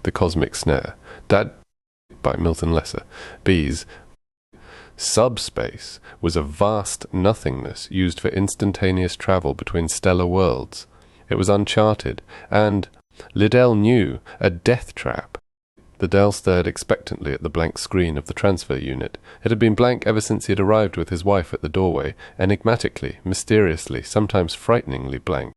The Cosmic Snare. That, by Milton Lesser. B's. Subspace was a vast nothingness used for instantaneous travel between stellar worlds. It was uncharted, and, Liddell knew, a death trap. Liddell stared expectantly at the blank screen of the transfer unit. It had been blank ever since he had arrived with his wife at the doorway, enigmatically, mysteriously, sometimes frighteningly blank.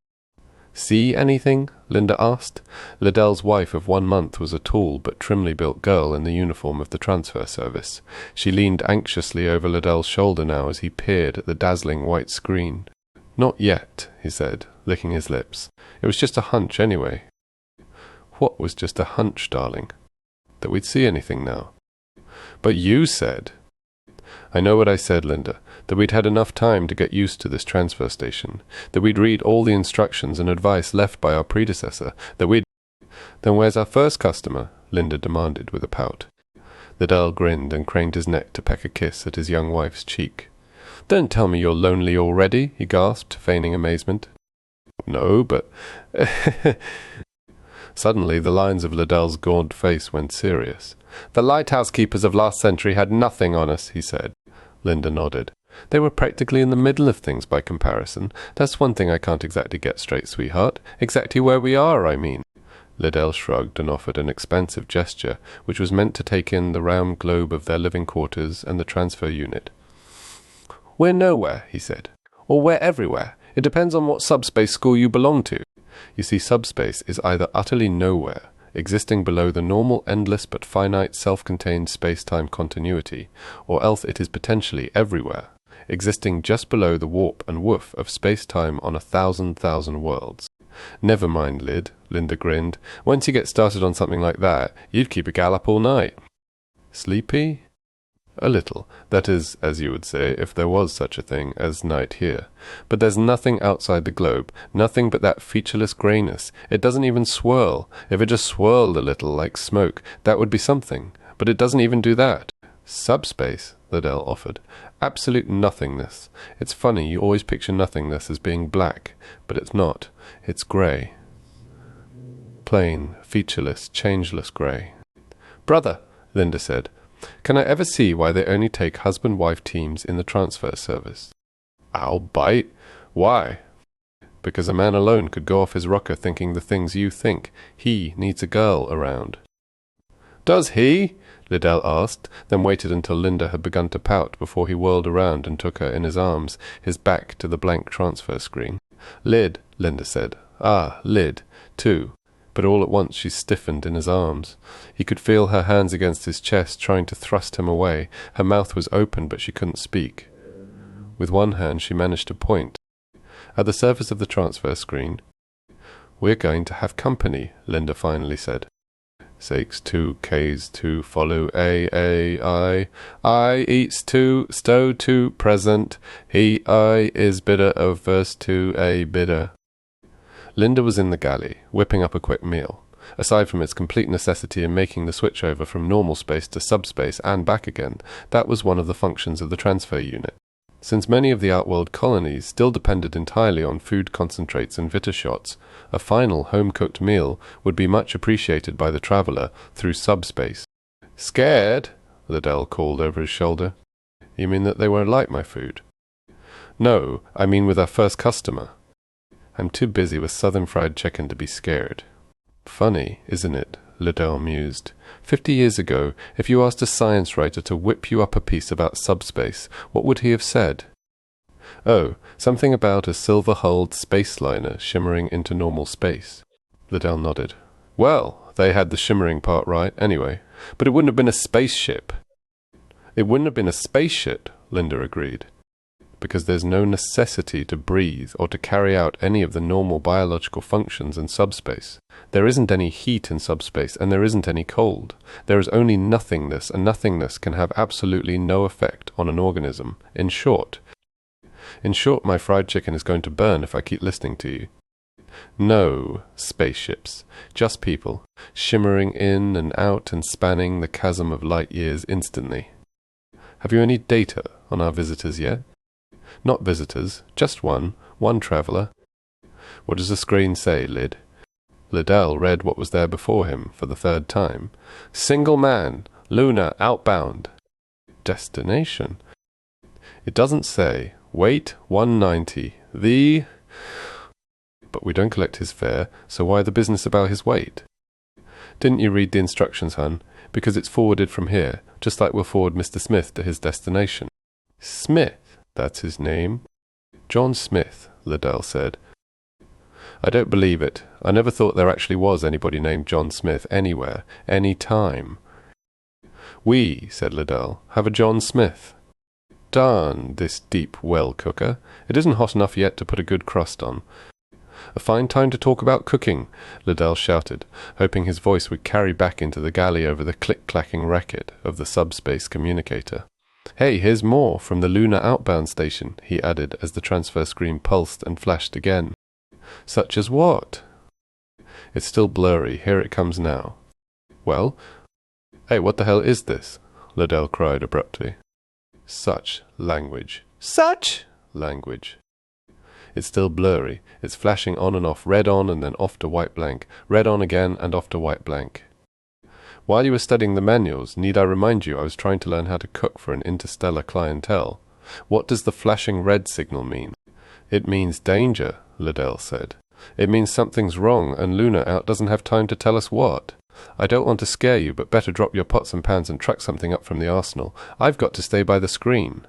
"See anything?" Linda asked. Liddell's wife of 1 month was a tall but trimly built girl in the uniform of the transfer service. She leaned anxiously over Liddell's shoulder now as he peered at the dazzling white screen. "Not yet," he said, licking his lips. "It was just a hunch anyway." "What was just a hunch, darling?" "That we'd see anything now." "But you said—" "I know what I said, Linda. That we'd had enough time to get used to this transfer station. That we'd read all the instructions and advice left by our predecessor. That we'd—" "Then where's our first customer?" Linda demanded with a pout. Liddell grinned and craned his neck to peck a kiss at his young wife's cheek. "Don't tell me you're lonely already," he gasped, feigning amazement. "No, but—" Suddenly the lines of Liddell's gaunt face went serious. "The lighthouse keepers of last century had nothing on us," he said. Linda nodded. "They were practically in the middle of things by comparison. That's one thing I can't exactly get straight, sweetheart. Exactly where we are, I mean." Liddell shrugged and offered an expansive gesture, which was meant to take in the round globe of their living quarters and the transfer unit. "We're nowhere," he said. "Or we're everywhere. It depends on what subspace school you belong to. You see, subspace is either utterly nowhere, existing below the normal endless but finite self-contained space-time continuity, or else it is potentially everywhere, existing just below the warp and woof of space-time on 1,000,000 worlds. Never mind, Lid," Linda grinned. "Once you get started on something like that, you'd keep a gal up all night." "Sleepy?" "A little. That is, as you would say, if there was such a thing as night here. But there's nothing outside the globe, nothing but that featureless greyness. It doesn't even swirl. If it just swirled a little, like smoke, that would be something. But it doesn't even do that." "Subspace," Liddell offered. "Absolute nothingness. It's funny, you always picture nothingness as being black, but it's not. It's grey. Plain, featureless, changeless grey." "Brother," Linda said, "can I ever see why they only take husband-wife teams in the transfer service?" "I'll bite. Why?" "Because a man alone could go off his rocker thinking the things you think. He needs a girl around." "Does he?" Liddell asked, then waited until Linda had begun to pout before he whirled around and took her in his arms, his back to the blank transfer screen. "Lid," Linda said. "Ah, Lid, too." But all at once she stiffened in his arms. He could feel her hands against his chest, trying to thrust him away. Her mouth was open, but she couldn't speak. With one hand she managed to point. At the surface of the transfer screen. "We're going to have company," Linda finally said. "Sakes 2, K's 2, follow I eats 2, stow 2, present, he, I, is bidder of verse 2, a bidder." Linda was in the galley, whipping up a quick meal. Aside from its complete necessity in making the switch over from normal space to subspace and back again, that was one of the functions of the transfer unit. Since many of the outworld colonies still depended entirely on food concentrates and vita shots, a final home-cooked meal would be much appreciated by the traveller through subspace. "Scared?" Liddell called over his shoulder. "You mean that they won't like my food?" "No, I mean with our first customer." "I'm too busy with southern fried chicken to be scared." "Funny, isn't it?" Liddell mused. 50 years ago, if you asked a science writer to whip you up a piece about subspace, what would he have said? "Oh, something about a silver-hulled space liner shimmering into normal space." Liddell nodded. "Well, they had the shimmering part right, anyway. But it wouldn't have been a spaceship." "It wouldn't have been a spaceship," Linda agreed. "Because there's no necessity to breathe or to carry out any of the normal biological functions in subspace. There isn't any heat in subspace, and there isn't any cold. There is only nothingness, and nothingness can have absolutely no effect on an organism. In short, my fried chicken is going to burn if I keep listening to you." "No spaceships, just people, shimmering in and out and spanning the chasm of light years instantly." "Have you any data on our visitors yet?" "Not visitors, just one traveller." "What does the screen say, Lid?" Liddell read what was there before him for the third time. Single man, Luna, outbound. Destination. It doesn't say. Weight 190. The... But we don't collect his fare, so why the business about his weight? Didn't you read the instructions, hun? Because it's forwarded from here, just like we'll forward Mr. Smith to his destination. Smith, that's his name. John Smith, Liddell said. I don't believe it. I never thought there actually was anybody named John Smith anywhere, any time. We, said Liddell, have a John Smith. Darn this deep well cooker. It isn't hot enough yet to put a good crust on. A fine time to talk about cooking, Liddell shouted, hoping his voice would carry back into the galley over the click-clacking racket of the subspace communicator. Hey, here's more from the Lunar outbound station, he added as the transfer screen pulsed and flashed again. Such as what? It's still blurry. Here it comes now. Well? Hey, what the hell is this? Liddell cried abruptly. Such language. Such language. It's still blurry. It's flashing on and off, red on and then off to white blank, red on again and off to white blank. While you were studying the manuals, need I remind you I was trying to learn how to cook for an interstellar clientele? What does the flashing red signal mean? It means danger, Liddell said. It means something's wrong and Luna out doesn't have time to tell us what. I don't want to scare you, but better drop your pots and pans and truck something up from the arsenal. I've got to stay by the screen.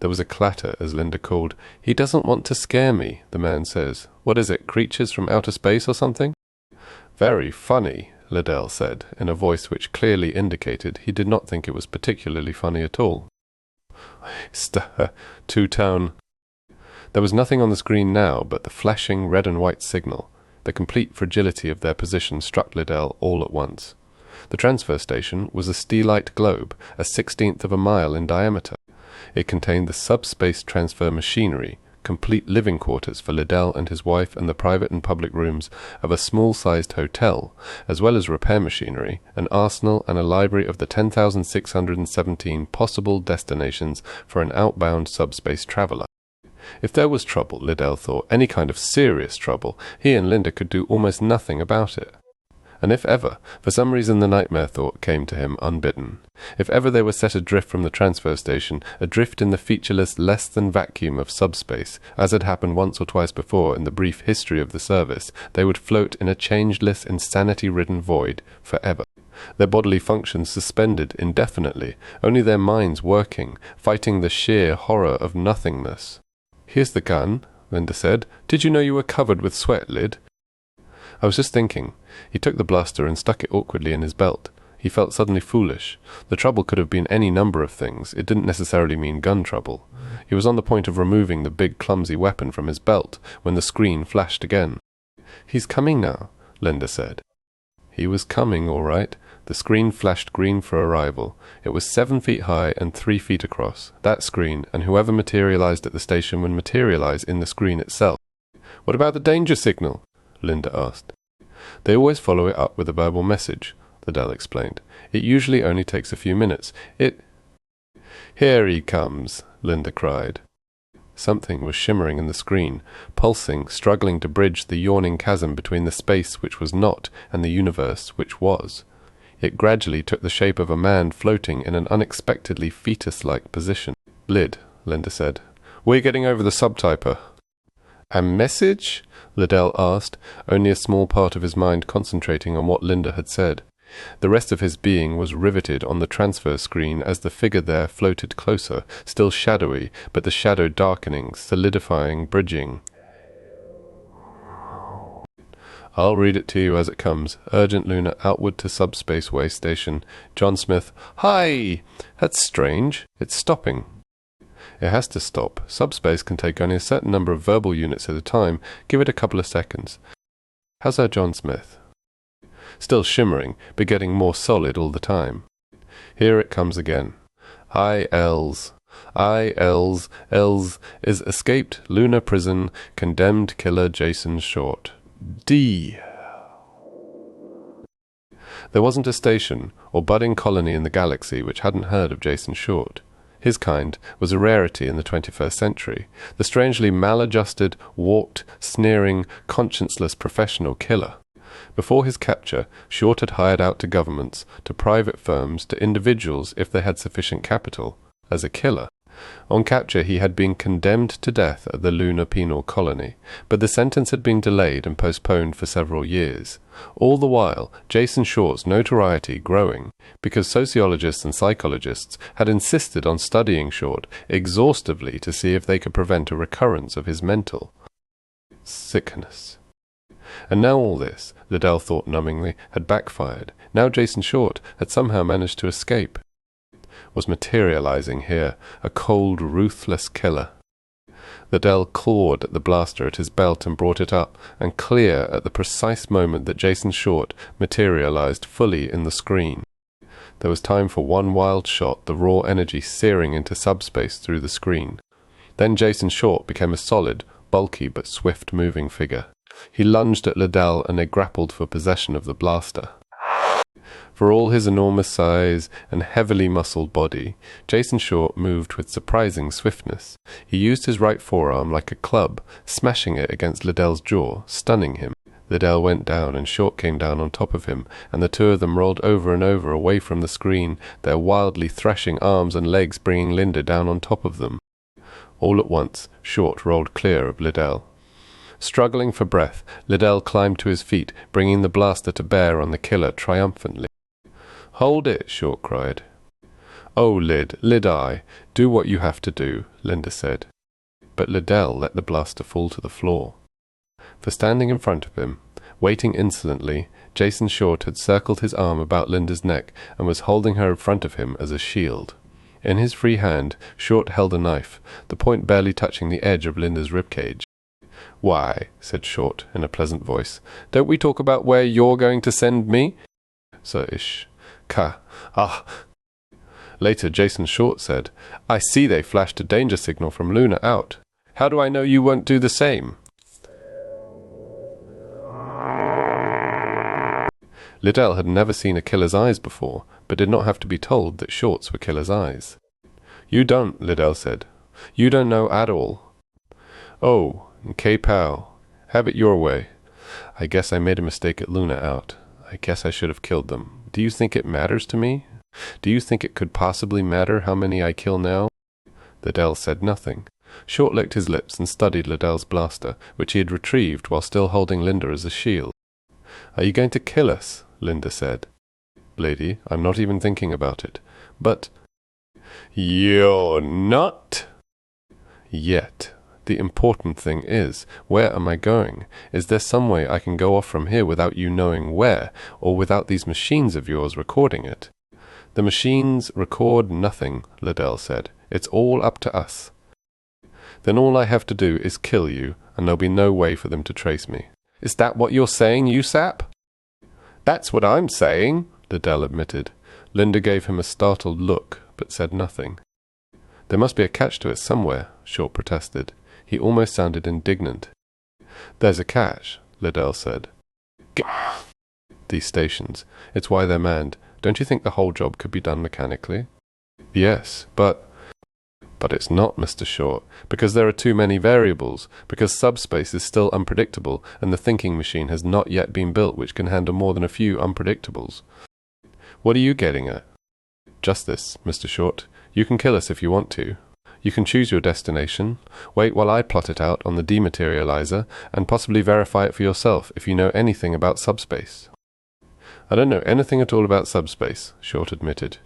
There was a clatter as Linda called. He doesn't want to scare me, the man says. What is it, creatures from outer space or something? Very funny, Liddell said, in a voice which clearly indicated he did not think it was particularly funny at all. Two-town. There was nothing on the screen now but the flashing red and white signal. The complete fragility of their position struck Liddell all at once. The transfer station was a steelite globe, 1/16 of a mile in diameter. It contained the subspace transfer machinery, complete living quarters for Liddell and his wife and the private and public rooms of a small-sized hotel, as well as repair machinery, an arsenal and a library of the 10,617 possible destinations for an outbound subspace traveller. If there was trouble, Liddell thought, any kind of serious trouble, he and Linda could do almost nothing about it. And if ever, for some reason the nightmare thought came to him unbidden. If ever they were set adrift from the transfer station, adrift in the featureless less-than-vacuum of subspace, as had happened once or twice before in the brief history of the service, they would float in a changeless, insanity-ridden void forever. Their bodily functions suspended indefinitely, only their minds working, fighting the sheer horror of nothingness. Here's the gun, Linda said. Did you know you were covered with sweat, Lid? I was just thinking. He took the blaster and stuck it awkwardly in his belt. He felt suddenly foolish. The trouble could have been any number of things. It didn't necessarily mean gun trouble. He was on the point of removing the big clumsy weapon from his belt when the screen flashed again. He's coming now, Linda said. He was coming, all right. The screen flashed green for arrival. It was 7 feet high and 3 feet across. That screen, and whoever materialized at the station would materialize in the screen itself. What about the danger signal? Linda asked. They always follow it up with a verbal message, Liddell explained. It usually only takes a few minutes. Here he comes, Linda cried. Something was shimmering in the screen, pulsing, struggling to bridge the yawning chasm between the space which was not and the universe which was. It gradually took the shape of a man floating in an unexpectedly fetus-like position. Lid, Linda said. We're getting over the subtyper. A message? Liddell asked, only a small part of his mind concentrating on what Linda had said. The rest of his being was riveted on the transfer screen as the figure there floated closer, still shadowy, but the shadow darkening, solidifying, bridging. I'll read it to you as it comes. Urgent Luna outward to subspace way station. John Smith. Hi! That's strange. It's stopping. It has to stop. Subspace can take only a certain number of verbal units at a time. Give it a couple of seconds. How's our John Smith? Still shimmering, but getting more solid all the time. Here it comes again. I, Els. Els is escaped lunar prison, condemned killer Jason Short. D. There wasn't a station or budding colony in the galaxy which hadn't heard of Jason Short. His kind was a rarity in the 21st century, the strangely maladjusted, warped, sneering, conscienceless professional killer. Before his capture, Short had hired out to governments, to private firms, to individuals if they had sufficient capital, as a killer. On capture he had been condemned to death at the Lunar Penal Colony, but the sentence had been delayed and postponed for several years. All the while, Jason Short's notoriety growing, because sociologists and psychologists had insisted on studying Short exhaustively to see if they could prevent a recurrence of his mental sickness. And now all this, Liddell thought numbingly, had backfired. Now Jason Short had somehow managed to escape. Was materializing here, a cold, ruthless killer. Liddell clawed at the blaster at his belt and brought it up, and clear at the precise moment that Jason Short materialized fully in the screen. There was time for one wild shot, the raw energy searing into subspace through the screen. Then Jason Short became a solid, bulky but swift-moving figure. He lunged at Liddell and they grappled for possession of the blaster. For all his enormous size and heavily muscled body, Jason Short moved with surprising swiftness. He used his right forearm like a club, smashing it against Liddell's jaw, stunning him. Liddell went down and Short came down on top of him, and the two of them rolled over and over away from the screen, their wildly thrashing arms and legs bringing Linda down on top of them. All at once, Short rolled clear of Liddell. Struggling for breath, Liddell climbed to his feet, bringing the blaster to bear on the killer triumphantly. "Hold it," Short cried. "Oh, Lid-Eye, do what you have to do," Linda said. But Liddell let the blaster fall to the floor. For standing in front of him, waiting insolently, Jason Short had circled his arm about Linda's neck and was holding her in front of him as a shield. In his free hand, Short held a knife, the point barely touching the edge of Linda's ribcage. "Why," said Short in a pleasant voice, "don't we talk about where you're going to send me?" "So-ish. Later, Jason Short said, "I see they flashed a danger signal from Luna out. How do I know you won't do the same?" Liddell had never seen a killer's eyes before, but did not have to be told that Short's were killer's eyes. "You don't," Liddell said. "You don't know at all." "Oh, K-Pow, have it your way. I guess I made a mistake at Luna out. I guess I should have killed them. Do you think it matters to me? Do you think it could possibly matter how many I kill now?" Liddell said nothing. Short licked his lips and studied Liddell's blaster, which he had retrieved while still holding Linda as a shield. "Are you going to kill us?" Linda said. "Lady, I'm not even thinking about it. But—" "You're not?" "Yet. The important thing is, where am I going? Is there some way I can go off from here without you knowing where, or without these machines of yours recording it?" "The machines record nothing," Liddell said. "It's all up to us." "Then all I have to do is kill you, and there'll be no way for them to trace me." "Is that what you're saying, you sap?" "That's what I'm saying," Liddell admitted. Linda gave him a startled look, but said nothing. "There must be a catch to it somewhere," Short protested. He almost sounded indignant. "There's a catch," Liddell said. "These stations. It's why they're manned. Don't you think the whole job could be done mechanically?" "Yes, but it's not, Mr. Short, because there are too many variables, because subspace is still unpredictable, and the thinking machine has not yet been built which can handle more than a few unpredictables." "What are you getting at?" "Just this, Mr. Short. You can kill us if you want to. You can choose your destination, wait while I plot it out on the dematerializer, and possibly verify it for yourself if you know anything about subspace." "I don't know anything at all about subspace," Short admitted.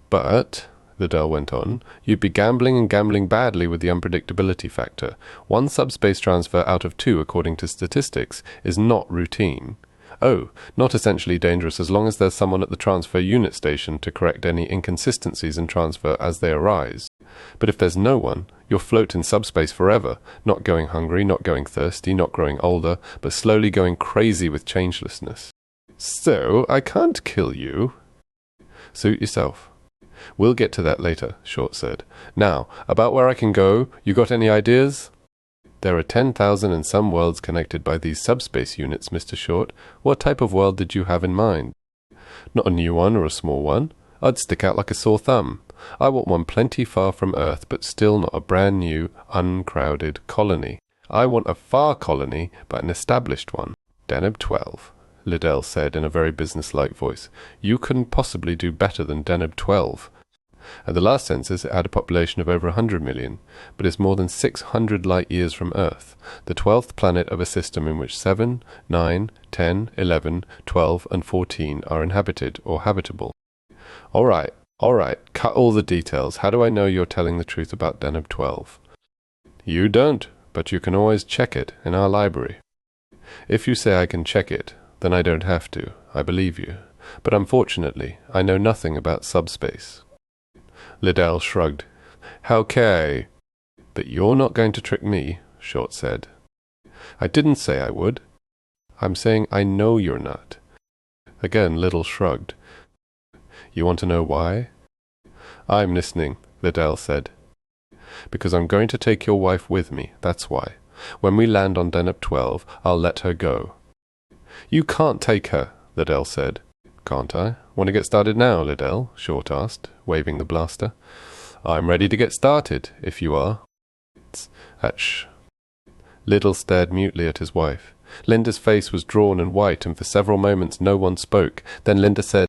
"But," Liddell went on, "you'd be gambling and gambling badly with the unpredictability factor. One subspace transfer out of 2, according to statistics, is not routine. Oh, not essentially dangerous as long as there's someone at the transfer unit station to correct any inconsistencies in transfer as they arise. But if there's no one, you'll float in subspace forever, not going hungry, not going thirsty, not growing older, but slowly going crazy with changelessness." "So, I can't kill you?" "Suit yourself. We'll get to that later," Short said. "Now, about where I can go, you got any ideas?" "There are 10,000 and some worlds connected by these subspace units, Mr. Short. What type of world did you have in mind?" "Not a new one or a small one. I'd stick out like a sore thumb. I want one plenty far from Earth, but still not a brand new, uncrowded colony. I want a far colony, but an established one. Deneb 12. Liddell said in a very business-like voice. "You couldn't possibly do better than Deneb 12. At the last census it had a population of over 100 million, but is more than 600 light-years from Earth, the 12th planet of a system in which 7, 9, 10, 11, 12, and 14 are inhabited or habitable." All right, cut all the details. How do I know you're telling the truth about Deneb 12? You don't, but you can always check it in our library. If you say I can check it, then I don't have to. I believe you. But unfortunately, I know nothing about subspace. Liddell shrugged. "Okay. But you're not going to trick me," Short said. "I didn't say I would. I'm saying I know you're not." Again, Liddell shrugged. "You want to know why?" "I'm listening," Liddell said. "Because I'm going to take your wife with me, that's why. When we land on Deneb 12, I'll let her go." "You can't take her," Liddell said. "Can't I? Want to get started now, Liddell?" Short asked, waving the blaster. "I'm ready to get started, if you are." Shh. Liddell stared mutely at his wife. Linda's face was drawn and white, and for several moments no one spoke. Then Linda said,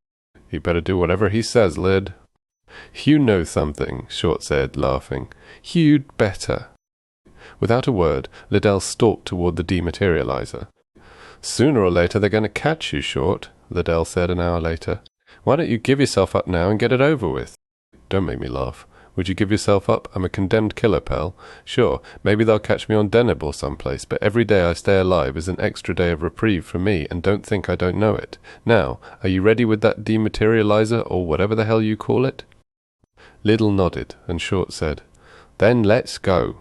"You better do whatever he says, Lid." "You know something," Short said, laughing. "You'd better." Without a word, Liddell stalked toward the dematerializer. "Sooner or later they're going to catch you, Short," Liddell said an hour later. "Why don't you give yourself up now and get it over with?" "Don't make me laugh. Would you give yourself up? I'm a condemned killer, pal. Sure, maybe they'll catch me on Deneb or someplace, but every day I stay alive is an extra day of reprieve for me, and don't think I don't know it. Now, are you ready with that dematerializer, or whatever the hell you call it?" Liddell nodded, and Short said, "Then let's go."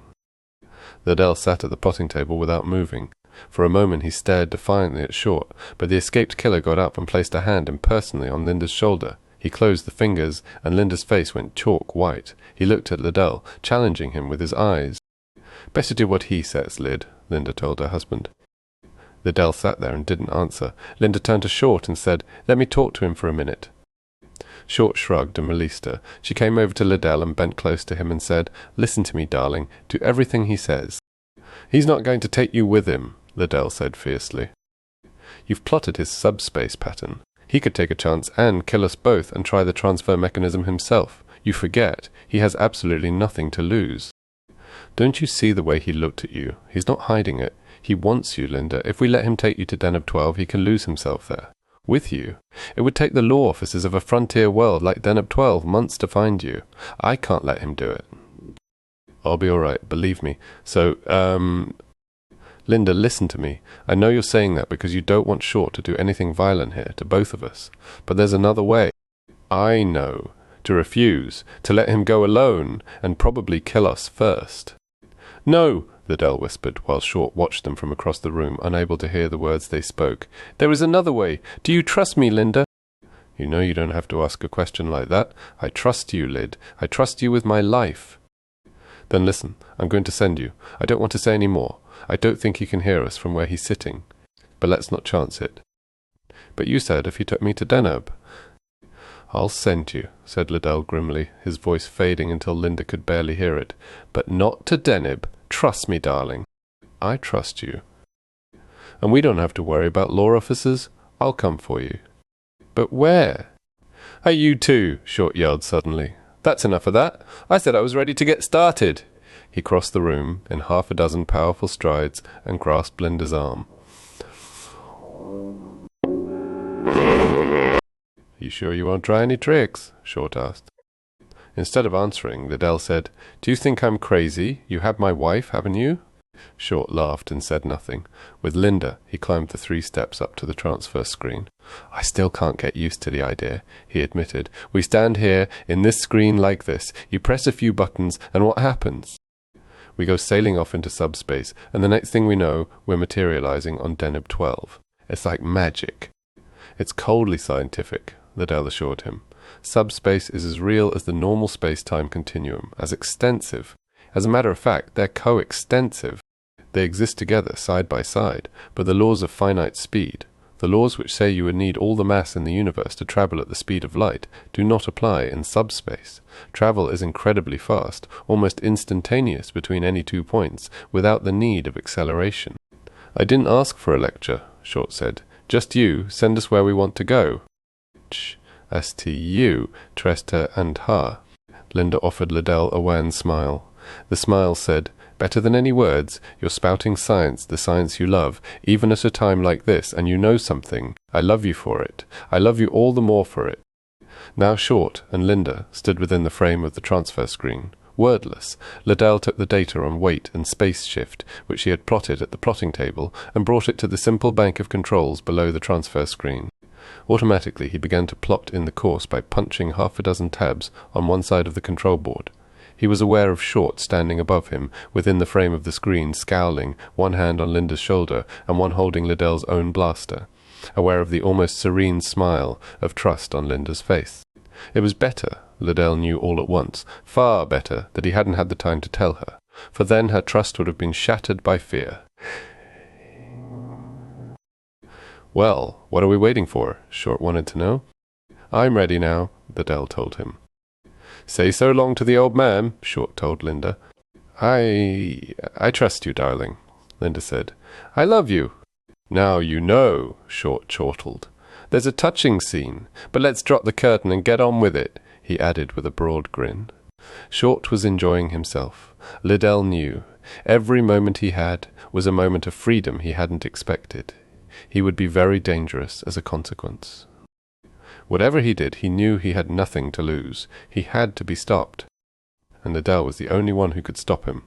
Liddell sat at the potting table without moving. For a moment he stared defiantly at Short, but the escaped killer got up and placed a hand impersonally on Linda's shoulder. He closed the fingers, and Linda's face went chalk white. He looked at Liddell, challenging him with his eyes. "Better do what he says, Lid," Linda told her husband. Liddell sat there and didn't answer. Linda turned to Short and said, "Let me talk to him for a minute." Short shrugged and released her. She came over to Liddell and bent close to him and said, "Listen to me, darling. Do everything he says." "He's not going to take you with him," Liddell said fiercely. "You've plotted his subspace pattern. He could take a chance and kill us both and try the transfer mechanism himself. You forget, he has absolutely nothing to lose." "Don't you see the way he looked at you? He's not hiding it. He wants you, Linda. If we let him take you to Deneb 12, he can lose himself there. With you. It would take the law officers of a frontier world like Deneb 12 months to find you. I can't let him do it." "I'll be all right, believe me. So, Linda, listen to me. I know you're saying that because you don't want Short to do anything violent here, to both of us. But there's another way." "I know. To refuse. To let him go alone, and probably kill us first." "No," Liddell whispered, while Short watched them from across the room, unable to hear the words they spoke. "There is another way. Do you trust me, Linda?" "You know you don't have to ask a question like that. I trust you, Lid. I trust you with my life." "Then listen, I'm going to send you. I don't want to say any more. I don't think he can hear us from where he's sitting. But let's not chance it." "But you said if he took me to Deneb." "I'll send you," said Liddell grimly, his voice fading until Linda could barely hear it. "But not to Deneb. Trust me, darling." "I trust you." "And we don't have to worry about law officers. I'll come for you." "But where?" "Hey, you two," Short yelled suddenly. "That's enough of that. I said I was ready to get started." He crossed the room in half a dozen powerful strides and grasped Linda's arm. "You sure you won't try any tricks?" Short asked. Instead of answering, Liddell said, "Do you think I'm crazy? You had my wife, haven't you?" Short laughed and said nothing. With Linda, he climbed the 3 steps up to the transfer screen. "I still can't get used to the idea," he admitted. "We stand here, in this screen like this. You press a few buttons, and what happens? We go sailing off into subspace, and the next thing we know, we're materializing on Deneb 12. It's like magic." "It's coldly scientific," Liddell assured him. "Subspace is as real as the normal space-time continuum, as extensive. As a matter of fact, they're coextensive. They exist together, side by side, but the laws of finite speed, the laws which say you would need all the mass in the universe to travel at the speed of light, do not apply in subspace. Travel is incredibly fast, almost instantaneous between any 2 points, without the need of acceleration." "I didn't ask for a lecture," Short said. Just you, send us where we want to go. Stu, Tresta and Ha. Linda offered Liddell a wan smile. The smile said, "Better than any words, you're spouting science, the science you love, even at a time like this, and you know something. I love you for it. I love you all the more for it." Now Short and Linda stood within the frame of the transfer screen. Wordless, Liddell took the data on weight and space shift, which he had plotted at the plotting table, and brought it to the simple bank of controls below the transfer screen. Automatically he began to plot in the course by punching 6 tabs on one side of the control board. He was aware of Short standing above him, within the frame of the screen, scowling, one hand on Linda's shoulder and one holding Liddell's own blaster, aware of the almost serene smile of trust on Linda's face. It was better, Liddell knew all at once, far better that he hadn't had the time to tell her, for then her trust would have been shattered by fear. "Well, what are we waiting for?" Short wanted to know. "I'm ready now," Liddell told him. "Say so long to the old man," Short told Linda. I trust you, darling," Linda said. "I love you." "Now you know," Short chortled. "There's a touching scene, but let's drop the curtain and get on with it," he added with a broad grin. Short was enjoying himself. Liddell knew. Every moment he had was a moment of freedom he hadn't expected. He would be very dangerous as a consequence. Whatever he did, he knew he had nothing to lose. He had to be stopped. And Liddell was the only one who could stop him.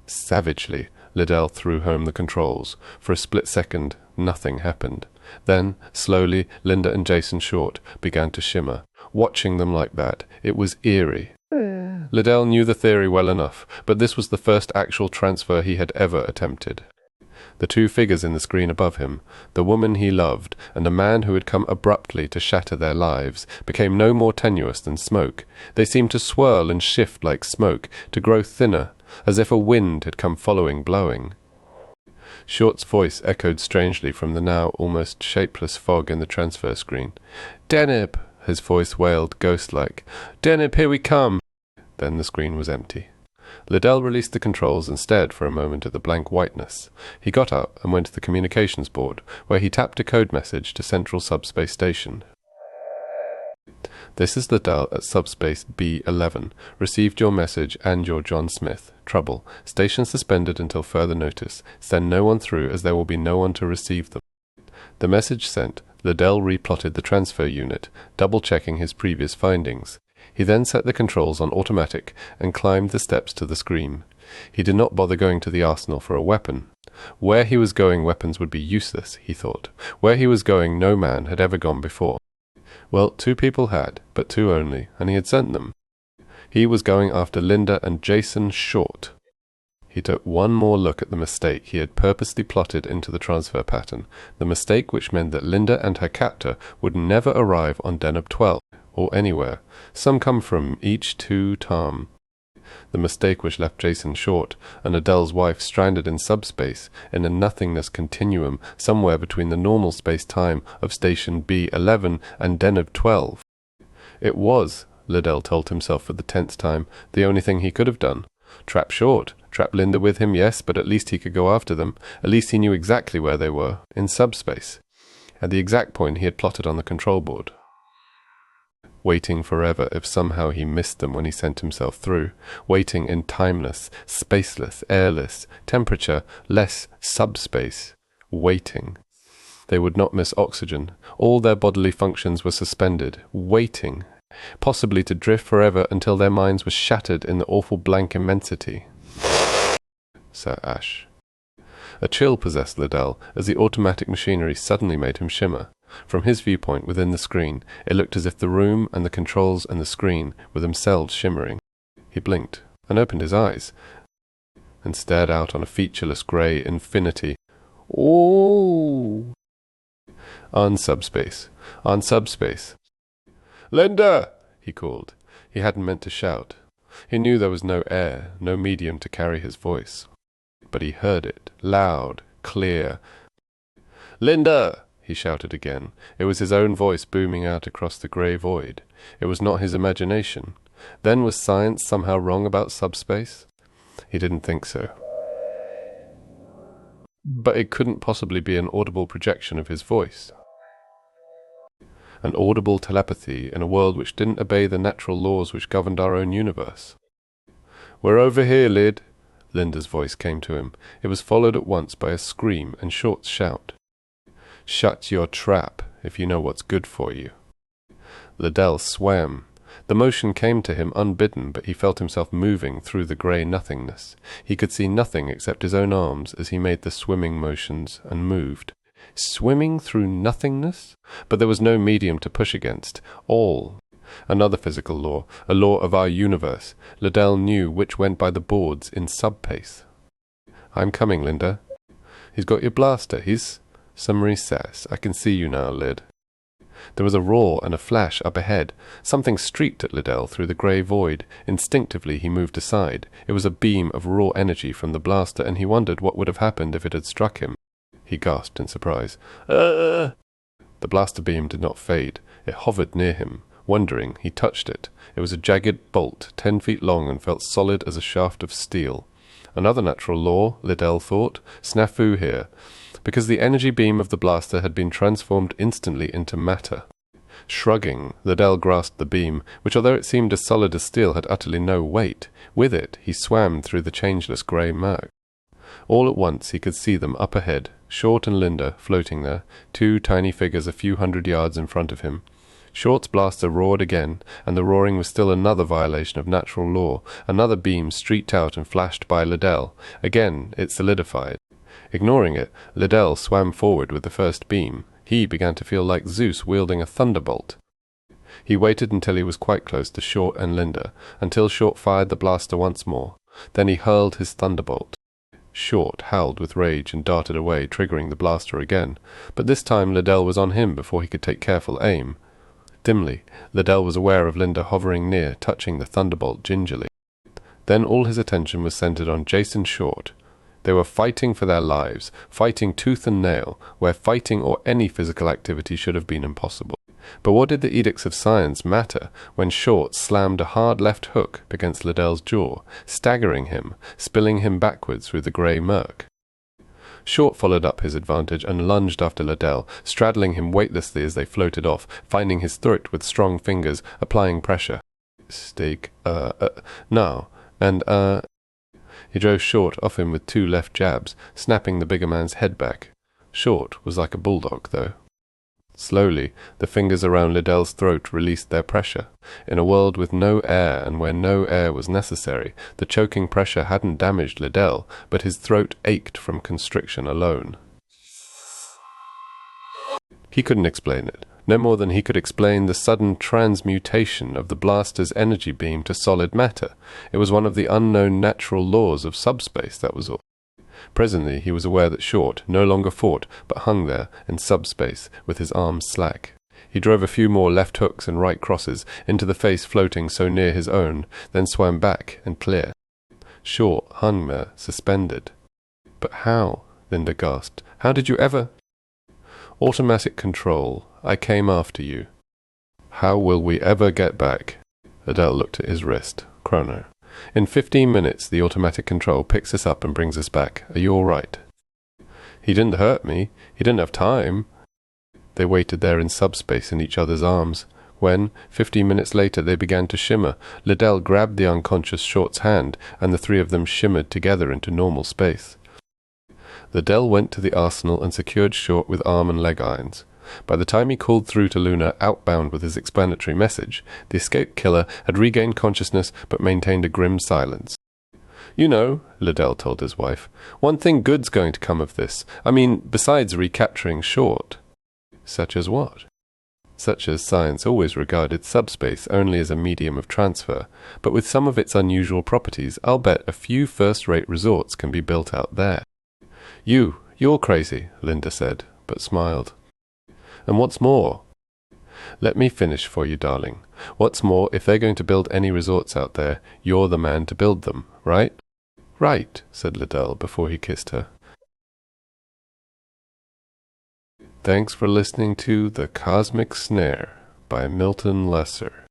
Savagely, Liddell threw home the controls. For a split second, nothing happened. Then, slowly, Linda and Jason Short began to shimmer. Watching them like that, it was eerie. Liddell knew the theory well enough, but this was the first actual transfer he had ever attempted. The two figures in the screen above him, the woman he loved and a man who had come abruptly to shatter their lives, became no more tenuous than smoke. They seemed to swirl and shift like smoke, to grow thinner, as if a wind had come following, blowing. Short's voice echoed strangely from the now almost shapeless fog in the transfer screen. "Deneb!" his voice wailed ghost-like. "Deneb, here we come!" Then the screen was empty. Liddell released the controls and stared for a moment at the blank whiteness. He got up and went to the communications board, where he tapped a code message to Central Subspace Station. "This is Liddell at Subspace B11. Received your message and your John Smith. Trouble. Station suspended until further notice. Send no one through as there will be no one to receive them." The message sent, Liddell replotted the transfer unit, double-checking his previous findings. He then set the controls on automatic and climbed the steps to the screen. He did not bother going to the arsenal for a weapon. Where he was going, weapons would be useless, he thought. Where he was going, no man had ever gone before. Well, 2 people had, but 2 only, and he had sent them. He was going after Linda and Jason Short. He took one more look at the mistake he had purposely plotted into the transfer pattern, the mistake which meant that Linda and her captor would never arrive on Deneb 12, or anywhere. Some come from each 2 Tam. The mistake which left Jason Short and Adele's wife stranded in subspace, in a nothingness continuum somewhere between the normal space-time of Station B11 and Deneb 12. It was, Liddell told himself for the 10th time, the only thing he could have done. Trap Short, trap Linda with him, yes, but at least he could go after them. At least he knew exactly where they were, in subspace, at the exact point he had plotted on the control board. Waiting forever if somehow he missed them when he sent himself through, waiting in timeless, spaceless, airless, temperature, less subspace, waiting. They would not miss oxygen. All their bodily functions were suspended, waiting, possibly to drift forever until their minds were shattered in the awful blank immensity. Sir Ash. A chill possessed Liddell as the automatic machinery suddenly made him shimmer. From his viewpoint within the screen, it looked as if the room and the controls and the screen were themselves shimmering. He blinked and opened his eyes and stared out on a featureless grey infinity. Oh! On subspace. On subspace. "Linda!" he called. He hadn't meant to shout. He knew there was no air, no medium to carry his voice. But he heard it, loud, clear. "Linda!" he shouted again. It was his own voice booming out across the grey void. It was not his imagination. Then was science somehow wrong about subspace? He didn't think so. But it couldn't possibly be an audible projection of his voice. An audible telepathy in a world which didn't obey the natural laws which governed our own universe. "We're over here, Lyd," Linda's voice came to him. It was followed at once by a scream and Short's shout. "Shut your trap, if you know what's good for you." Liddell swam. The motion came to him unbidden, but he felt himself moving through the grey nothingness. He could see nothing except his own arms as he made the swimming motions and moved. Swimming through nothingness? But there was no medium to push against. All. Another physical law, a law of our universe. Liddell knew which went by the boards in sub-pace. "I'm coming, Linda." "He's got your blaster. He's—" "Some recess. I can see you now, Lyd." There was a roar and a flash up ahead. Something streaked at Liddell through the grey void. Instinctively he moved aside. It was a beam of raw energy from the blaster, and he wondered what would have happened if it had struck him. He gasped in surprise. The blaster beam did not fade. It hovered near him. Wondering, he touched it. It was a jagged bolt, 10 feet long, and felt solid as a shaft of steel. Another natural law, Liddell thought. Snafu here. Because the energy beam of the blaster had been transformed instantly into matter. Shrugging, Liddell grasped the beam, which, although it seemed as solid as steel, had utterly no weight. With it, he swam through the changeless grey murk. All at once he could see them up ahead, Short and Linda floating there, two tiny figures a few hundred yards in front of him. Short's blaster roared again, and the roaring was still another violation of natural law. Another beam streaked out and flashed by Liddell. Again it solidified. Ignoring it, Liddell swam forward with the first beam. He began to feel like Zeus wielding a thunderbolt. He waited until he was quite close to Short and Linda, until Short fired the blaster once more. Then he hurled his thunderbolt. Short howled with rage and darted away, triggering the blaster again. But this time Liddell was on him before he could take careful aim. Dimly, Liddell was aware of Linda hovering near, touching the thunderbolt gingerly. Then all his attention was centered on Jason Short. They were fighting for their lives, fighting tooth and nail, where fighting or any physical activity should have been impossible. But what did the edicts of science matter when Short slammed a hard left hook against Liddell's jaw, staggering him, spilling him backwards through the grey murk? Short followed up his advantage and lunged after Liddell, straddling him weightlessly as they floated off, finding his throat with strong fingers, applying pressure. Now, and He drove Short off him with 2 left jabs, snapping the bigger man's head back. Short was like a bulldog, though. Slowly, the fingers around Liddell's throat released their pressure. In a world with no air and where no air was necessary, the choking pressure hadn't damaged Liddell, but his throat ached from constriction alone. He couldn't explain it, no more than he could explain the sudden transmutation of the blaster's energy beam to solid matter. It was one of the unknown natural laws of subspace, that was all. Presently he was aware that Short no longer fought, but hung there in subspace with his arms slack. He drove a few more left hooks and right crosses into the face floating so near his own, then swam back and clear. Short hung there, suspended. "But how?" Linda gasped. "How did you ever—" "Automatic control. I came after you." "How will we ever get back?" Adele looked at his wrist. "Chrono. In 15 minutes the automatic control picks us up and brings us back. Are you all right?" "He didn't hurt me. He didn't have time." They waited there in subspace in each other's arms. When, 15 minutes later, they began to shimmer, Liddell grabbed the unconscious Short's hand, and the 3 of them shimmered together into normal space. Liddell went to the arsenal and secured Short with arm and leg irons. By the time he called through to Luna, outbound with his explanatory message, the escaped killer had regained consciousness but maintained a grim silence. "You know," Liddell told his wife, "one thing good's going to come of this. I mean, besides recapturing Short." "Such as what?" "Such as science always regarded subspace only as a medium of transfer, but with some of its unusual properties, I'll bet a few first-rate resorts can be built out there." You're crazy," Linda said, but smiled. "And what's more—" "Let me finish for you, darling. What's more, if they're going to build any resorts out there, you're the man to build them, right?" "Right," said Liddell before he kissed her. Thanks for listening to The Cosmic Snare by Milton Lesser.